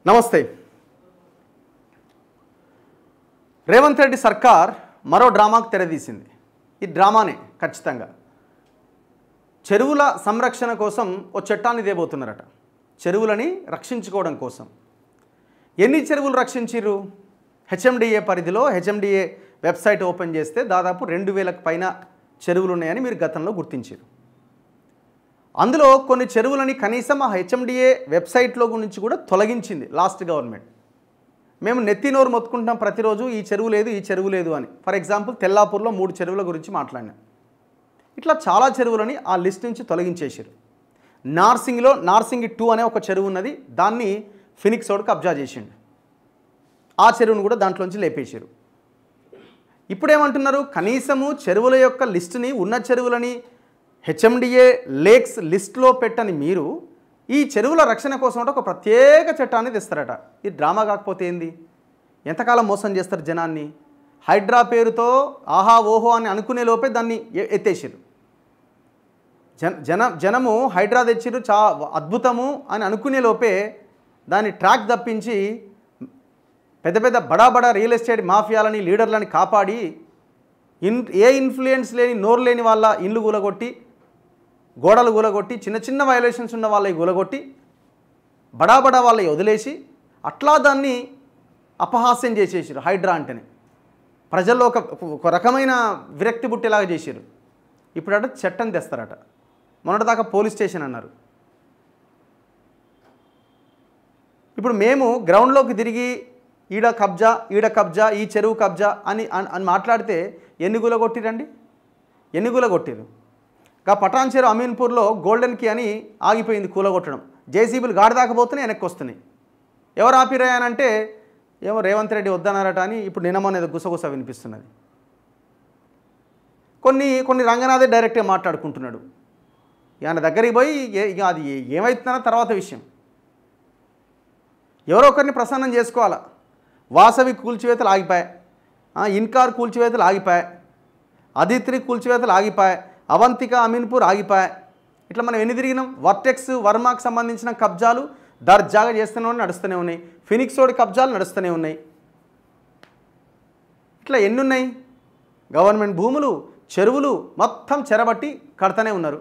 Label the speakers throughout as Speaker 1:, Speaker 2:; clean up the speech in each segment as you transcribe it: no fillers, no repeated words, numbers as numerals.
Speaker 1: నమస్తే. రేవంత్ రెడ్డి సర్కార్ మరో డ్రామాకు తెరదీసింది. ఈ డ్రామానే ఖచ్చితంగా చెరువుల సంరక్షణ కోసం ఓ చట్టాన్ని తేబోతున్నారట. చెరువులని రక్షించుకోవడం కోసం. ఎన్ని చెరువులు రక్షించిర్రు? హెచ్ఎండిఏ పరిధిలో హెచ్ఎండిఏ వెబ్సైట్ ఓపెన్ చేస్తే దాదాపు 2000కు పైన చెరువులు ఉన్నాయని మీరు గతంలో గుర్తించారు. అందులో కొన్ని చెరువులని కనీసం ఆ హెచ్ఎండిఏ వెబ్సైట్లో నుంచి కూడా తొలగించింది లాస్ట్ గవర్నమెంట్. మేము నెత్తినోరు మొత్తుకుంటున్నాం ప్రతిరోజు, ఈ చెరువు లేదు, ఈ చెరువు లేదు అని. ఫర్ ఎగ్జాంపుల్ తెల్లాపూర్లో 3 చెరువుల గురించి మాట్లాడినాం. ఇట్లా చాలా చెరువులని ఆ లిస్ట్ నుంచి తొలగించేశారు. నార్సింగ్లో నార్సింగ్ 2 అనే ఒక చెరువు ఉన్నది, దాన్ని ఫినిక్స్ వాడు కబ్జా చేసిండు. ఆ చెరువును కూడా దాంట్లోంచి లేపేశారు. ఇప్పుడేమంటున్నారు, కనీసము చెరువుల యొక్క లిస్టుని, ఉన్న చెరువులని హెచ్ఎండిఏ లేక్స్ లిస్ట్లో పెట్టని మీరు ఈ చెరువుల రక్షణ కోసం ఒక ప్రత్యేక చట్టాన్ని తెస్తారట. ఈ డ్రామా కాకపోతే ఏంది? ఎంతకాలం మోసం చేస్తారు జనాన్ని? హైడ్రా పేరుతో ఆహా ఓహో అని అనుకునే లోపే దాన్ని ఎత్తేసారు. జనము హైడ్రా తెచ్చిరు చా అద్భుతము అని అనుకునే లోపే దాన్ని ట్రాక్ తప్పించి పెద్ద పెద్ద బడా రియల్ ఎస్టేట్ మాఫియాలని లీడర్లని కాపాడి ఏ ఇన్ఫ్లుయెన్స్ లేని నోరు లేని వాళ్ళ ఇండ్లు కూలగొట్టి, గోడలు కూలగొట్టి, చిన్న చిన్న వైలేషన్స్ ఉన్న వాళ్ళవి కూలగొట్టి, బడా వాళ్ళవి వదిలేసి అట్లా దాన్ని అపహాస్యం చేసేసారు. హైడ్రా అంటేనే ప్రజల్లో ఒక రకమైన విరక్తి పుట్టేలాగా చేశారు. ఇప్పుడట చట్టం తెస్తారట. మొన్నటిదాకా పోలీస్ స్టేషన్ అన్నారు. ఇప్పుడు మేము గ్రౌండ్లోకి తిరిగి ఈడ కబ్జా, ఈ చెరువు కబ్జా అని మాట్లాడితే ఎన్ని కూలగొట్టిరండి? ఎన్ని కూలగొట్టిరు? గా పటాన్ చెరువు అమీన్పూర్లో గోల్డెన్ కీ అని ఆగిపోయింది కూలగొట్టడం. జేసీబీలు గాడిదాకపోతేనే వెనక్కి వస్తున్నాయి. ఎవరు ఆపిరాయనంటే ఏమో రేవంత్ రెడ్డి వద్దన్నారట అని ఇప్పుడు నిన్నమనేది గుసగుస వినిపిస్తున్నది. కొన్ని రంగనాథే డైరెక్ట్గా మాట్లాడుకుంటున్నాడు. ఆయన దగ్గరికి పోయి ఇక అది ఏమవుతుందన్న తర్వాత విషయం. ఎవరో ఒకరిని ప్రసన్నం చేసుకోవాలా. వాసవి కూల్చివేతలు ఆగిపోయాయి, ఇన్కార్ కూల్చివేతలు ఆగిపోయాయి, అదిత్రి కూల్చివేతలు ఆగిపోయాయి, అవంతిక అమీన్పూర్ ఆగిపోయాయి. ఇట్లా మనం ఎన్ని తిరిగినాం? వర్టెక్స్ వర్మాకు సంబంధించిన కబ్జాలు దర్జాగా నడుస్తూనే ఉన్నాయి. ఫినిక్స్ రోడ్ కబ్జాలు నడుస్తూనే ఉన్నాయి. ఇట్లా ఎన్ని ఉన్నాయి? గవర్నమెంట్ భూములు, చెరువులు మొత్తం చెరబట్టి కడతనే ఉన్నారు.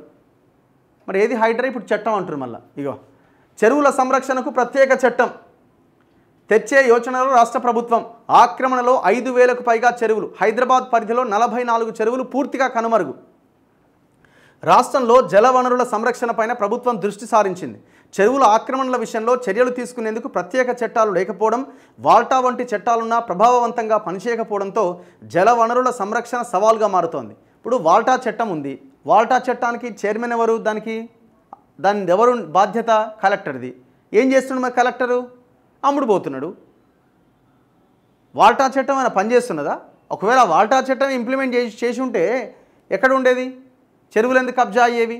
Speaker 1: మరి ఏది హైడ్రా? ఇప్పుడు చట్టం అంటారు మళ్ళీ. ఇగో చెరువుల సంరక్షణకు ప్రత్యేక చట్టం తెచ్చే యోచనలో రాష్ట్ర ప్రభుత్వం. ఆక్రమణలో 5000కు పైగా చెరువులు. హైదరాబాద్ పరిధిలో 44 చెరువులు పూర్తిగా కనుమరుగు. రాష్ట్రంలో జలవనరుల సంరక్షణ పైన ప్రభుత్వం దృష్టి సారించింది. చెరువుల ఆక్రమణల విషయంలో చర్యలు తీసుకునేందుకు ప్రత్యేక చట్టాలు లేకపోవడం, వాల్టా వంటి చట్టాలున్నా ప్రభావవంతంగా పనిచేయకపోవడంతో జలవనరుల సంరక్షణ సవాల్గా మారుతోంది. ఇప్పుడు వాల్టా చట్టం ఉంది. వాల్టా చట్టానికి చైర్మన్ ఎవరు? దాని ఎవరు బాధ్యత? కలెక్టర్ది. ఏం చేస్తున్నాడు మరి కలెక్టరు? అమ్ముడు పోతున్నాడు. వాల్టా చట్టం అయినా పనిచేస్తున్నదా? ఒకవేళ వాల్టా చట్టం ఇంప్లిమెంట్ చేసి ఉంటే ఎక్కడ ఉండేది? చెరువులు ఎందుకు కబ్జా అయ్యేవి?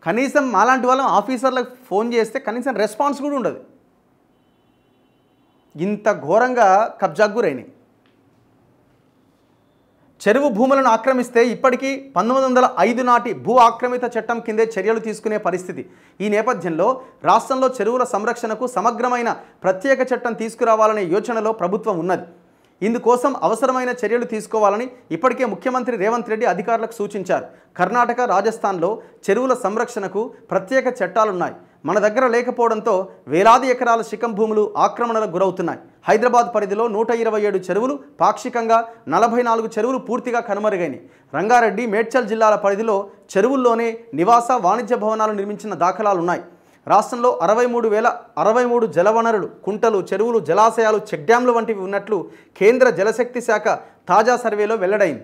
Speaker 1: కనీసం మాలాంటి వాళ్ళం ఆఫీసర్లకు ఫోన్ చేస్తే కనీసం రెస్పాన్స్ కూడా ఉండదు. ఇంత ఘోరంగా కబ్జాకు గురైనాయి. చెరువు భూములను ఆక్రమిస్తే ఇప్పటికీ 1905 నాటి భూ ఆక్రమిత చట్టం కిందే చర్యలు తీసుకునే పరిస్థితి. ఈ నేపథ్యంలో రాష్ట్రంలో చెరువుల సంరక్షణకు సమగ్రమైన ప్రత్యేక చట్టం తీసుకురావాలనే యోచనలో ప్రభుత్వం ఉన్నది. ఇందుకోసం అవసరమైన చర్యలు తీసుకోవాలని ఇప్పటికే ముఖ్యమంత్రి రేవంత్ రెడ్డి అధికారులకు సూచించారు. కర్ణాటక, రాజస్థాన్లో చెరువుల సంరక్షణకు ప్రత్యేక చట్టాలున్నాయి. మన దగ్గర లేకపోవడంతో వేలాది ఎకరాల శిఖం భూములు ఆక్రమణలకు గురవుతున్నాయి. హైదరాబాద్ పరిధిలో 127 చెరువులు, పాక్షికంగా 44 చెరువులు పూర్తిగా కనుమరుగైనాయి. రంగారెడ్డి, మేడ్చల్ జిల్లాల పరిధిలో చెరువుల్లోనే నివాస, వాణిజ్య భవనాలు నిర్మించిన దాఖలాలున్నాయి. రాష్ట్రంలో 63 జలవనరులు, కుంటలు, చెరువులు, జలాశయాలు, చెక్ డ్యాంలు వంటివి ఉన్నట్లు కేంద్ర జలశక్తి శాఖ తాజా సర్వేలో వెల్లడైంది.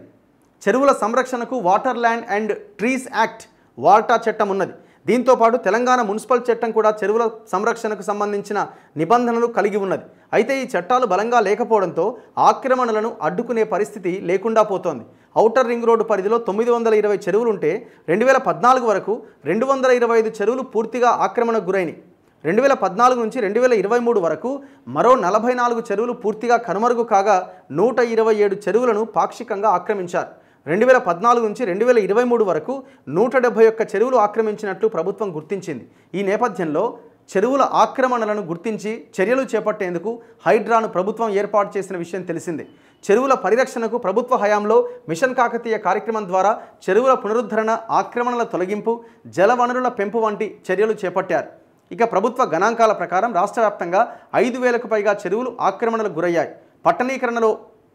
Speaker 1: చెరువుల సంరక్షణకు water land and trees act, WALTA చట్టం ఉన్నది. దీంతో పాటు తెలంగాణ మున్సిపల్ చట్టం కూడా చెరువుల సంరక్షణకు సంబంధించిన నిబంధనలు కలిగి ఉన్నది. అయితే ఈ చట్టాలు బలంగా లేకపోవడంతో ఆక్రమణలను అడ్డుకునే పరిస్థితి లేకుండా పోతోంది. ఔటర్ రింగ్ రోడ్డు పరిధిలో 920 చెరువులుంటే 2014 వరకు 225 చెరువులు పూర్తిగా ఆక్రమణకు గురైనాయి. 2014 నుంచి 2023 వరకు మరో 44 చెరువులు పూర్తిగా కనుమరుగు కాగా 127 చెరువులను పాక్షికంగా ఆక్రమించారు. 2014 నుంచి 2023 వరకు 171 చెరువులు ఆక్రమించినట్లు ప్రభుత్వం గుర్తించింది. ఈ నేపథ్యంలో చెరువుల ఆక్రమణలను గుర్తించి చర్యలు చేపట్టేందుకు హైడ్రాను ప్రభుత్వం ఏర్పాటు చేసిన విషయం తెలిసిందే. చెరువుల పరిరక్షణకు ప్రభుత్వ హయాంలో మిషన్ కాకతీయ కార్యక్రమం ద్వారా చెరువుల పునరుద్ధరణ, ఆక్రమణల తొలగింపు, జలవనరుల పెంపు వంటి చర్యలు చేపట్టారు. ఇక ప్రభుత్వ గణాంకాల ప్రకారం రాష్ట్ర వ్యాప్తంగా 5,000కు పైగా చెరువులు ఆక్రమణలకు గురయ్యాయి. పట్టణీకరణలో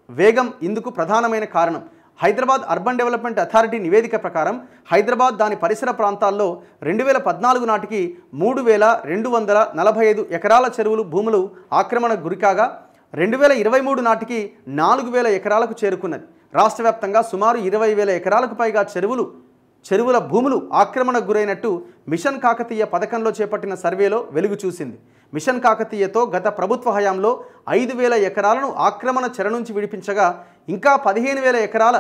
Speaker 1: వేగం ఇందుకు ప్రధానమైన కారణం. హైదరాబాద్ అర్బన్ డెవలప్మెంట్ అథారిటీ నివేదిక ప్రకారం హైదరాబాద్ దాని పరిసర ప్రాంతాల్లో 2014 నాటికి 3,245 ఎకరాల చెరువులు భూములు ఆక్రమణకు గురికాగా 2023 నాటికి 4,000 ఎకరాలకు చేరుకున్నది. రాష్ట్ర వ్యాప్తంగా సుమారు 20,000 ఎకరాలకు పైగా చెరువుల భూములు ఆక్రమణకు గురైనట్టు మిషన్ కాకతీయ పథకంలో చేపట్టిన సర్వేలో వెలుగు చూసింది. మిషన్ కాకతీయతో గత ప్రభుత్వ హయాంలో 5,000 ఎకరాలను ఆక్రమణ చెర నుంచి విడిపించగా ఇంకా 15,000 ఎకరాల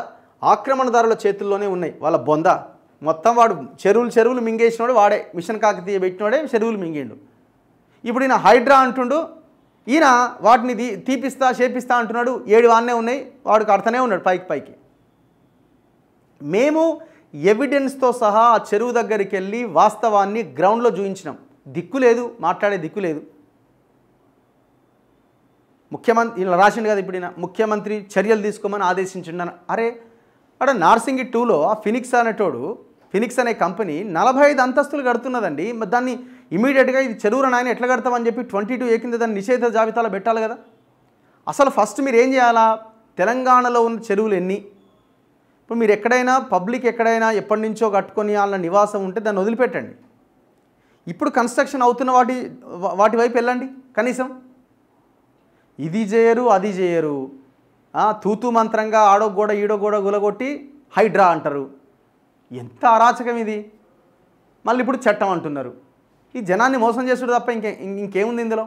Speaker 1: ఆక్రమణదారుల చేతుల్లోనే ఉన్నాయి. వాళ్ళ బొంద మొత్తం వాడు చెరువులు మింగేసినోడు వాడే, మిషన్ కాకతీయ పెట్టినోడే చెరువులు మింగిండు. ఇప్పుడు ఈయన హైడ్రా అంటుండు, ఈయన వాటిని తీపిస్తా చేపిస్తా అంటున్నాడు. 7 వాన్నే ఉన్నాయి, వాడికి అర్థనే ఉన్నాడు పైకి. మేము ఎవిడెన్స్తో సహా ఆ చెరువు దగ్గరికి వెళ్ళి వాస్తవాన్ని గ్రౌండ్లో చూపించినాం. దిక్కు లేదు, మాట్లాడే దిక్కు లేదు. ముఖ్యమంత్రి ఇలా రాసిండు కదా, ఇప్పుడు ముఖ్యమంత్రి చర్యలు తీసుకోమని ఆదేశించిండు. అరే అక్కడ నార్సింగి 2లో ఆ ఫినిక్స్ అనే కంపెనీ 45 అంతస్తులు కడుతున్నదండి. దాన్ని ఇమీడియట్గా ఇది చెరువుల నాయన ఎట్లా కడతామని చెప్పి 22A కింద దాన్ని నిషేధ జాబితాలో పెట్టాలి కదా. అసలు ఫస్ట్ మీరు ఏం చేయాలా, తెలంగాణలో ఉన్న చెరువులు ఎన్ని, ఇప్పుడు మీరు ఎక్కడైనా పబ్లిక్ ఎక్కడైనా ఎప్పటి నుంచో కట్టుకొని వాళ్ళ నివాసం ఉంటే దాన్ని వదిలిపెట్టండి. ఇప్పుడు కన్స్ట్రక్షన్ అవుతున్న వాటి వైపు వెళ్ళండి. కనీసం ఇది చేయరు, అది చేయరు. తూతూ మంత్రంగా ఆడో గోడ ఈడో గోడ గులగొట్టి హైడ్రా అంటారు. ఎంత అరాచకం ఇది. మళ్ళీ ఇప్పుడు చట్టం అంటున్నారు. ఈ జనాన్ని మోసం చేసుడు తప్ప ఇంకేముంది ఇందులో.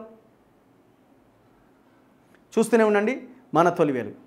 Speaker 1: చూస్తూనే ఉండండి మన తొలి వెలుగు.